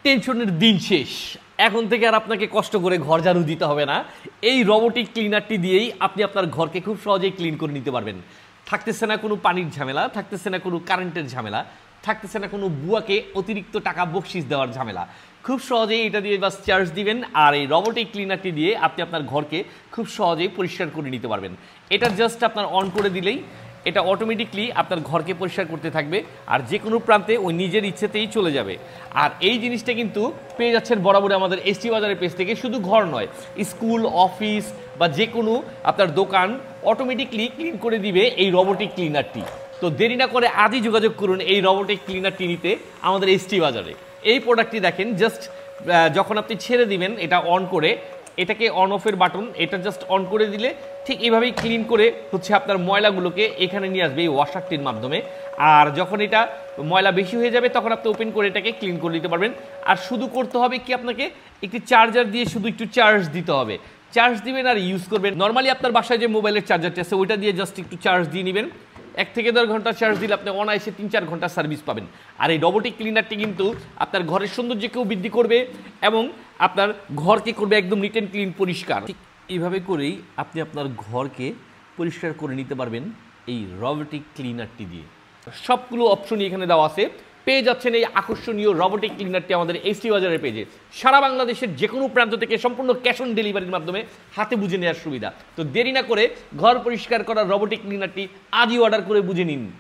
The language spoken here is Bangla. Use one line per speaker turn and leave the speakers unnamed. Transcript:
টেনশনের দিন শেষ। এখন থেকে আর আপনাকে কষ্ট করে ঘর ঝাড়ু দিতে হবে না। এই রোবোটিক ক্লিনারটি দিয়েই আপনি আপনার ঘরকে খুব সহজেই ক্লিন করে নিতে পারবেন। থাকতেছে না কোনো পানির ঝামেলা, থাকতেছে না কোনো কারেন্টের ঝামেলা, থাকতেছে না কোনো বুয়াকে অতিরিক্ত টাকা বকশিস দেওয়ার ঝামেলা। খুব সহজেই এটা দিয়ে বাস চার্জ দিবেন আর এই রোবোটিক ক্লিনারটি দিয়ে আপনি আপনার ঘরকে খুব সহজেই পরিষ্কার করে নিতে পারবেন। এটা জাস্ট আপনার অন করে দিলেই এটা অটোমেটিকলি আপনার ঘরকে পরিষ্কার করতে থাকবে আর যে কোনো প্রান্তে ওই নিজের ইচ্ছেতেই চলে যাবে। আর এই জিনিসটা কিন্তু পেয়ে যাচ্ছেন বরাবর আমাদের এসটি বাজারের পেজ থেকে। শুধু ঘর নয়, স্কুল, অফিস বা যে কোনো আপনার দোকান অটোমেটিকলি ক্লিন করে দিবে এই রোবোটিক ক্লিনারটি। তো দেরি না করে আজই যোগাযোগ করুন এই রোবোটিক ক্লিনারটি নিতে আমাদের এসটি বাজারে। এই প্রোডাক্টটি দেখেন, জাস্ট যখন আপনি ছেড়ে দিবেন এটা অন করে, এটাকে অন অফের বাটন, এটা জাস্ট অন করে দিলে ঠিক এইভাবেই ক্লিন করে হচ্ছে আপনার ময়লাগুলোকে এখানে নিয়ে আসবে এই ওয়াশারটির মাধ্যমে। আর যখন এটা ময়লা বেশি হয়ে যাবে তখন আপনি ওপেন করে এটাকে ক্লিন করে দিতে পারবেন। আর শুধু করতে হবে কি, আপনাকে একটি চার্জার দিয়ে শুধু একটু চার্জ দিতে হবে। চার্জ দিবেন আর ইউজ করবেন। নর্মালি আপনার বাসায় যে মোবাইলের চার্জারটি আছে ওইটা দিয়ে জাস্ট একটু চার্জ দিয়ে নেবেন। 1 থেকে 1.5 ঘন্টা চার্জ দিলে আপনি অনায়াসে 3-4 ঘন্টা সার্ভিস পাবেন। আর এই রোবোটিক ক্লিনারটি কিন্তু আপনার ঘরের সৌন্দর্যকেও বৃদ্ধি করবে এবং আপনার ঘরকে করবে একদম নিট অ্যান্ড ক্লিন, পরিষ্কার। ঠিক এইভাবে করেই আপনি আপনার ঘরকে পরিষ্কার করে নিতে পারবেন এই রোবোটিক ক্লিনারটি দিয়ে। সবগুলো অপশনই এখানে দেওয়া আছে। পেয়ে যাচ্ছেন এই আকর্ষণীয় রোবোটিক ক্লিনারটি আমাদের এসটি বাজারের পেজে। সারা বাংলাদেশের যে কোনো প্রান্ত থেকে সম্পূর্ণ ক্যাশ অন ডেলিভারির মাধ্যমে হাতে বুঝে নেওয়ার সুবিধা। তো দেরি না করে ঘর পরিষ্কার করার রোবোটিক ক্লিনারটি আজই অর্ডার করে বুঝে নিন।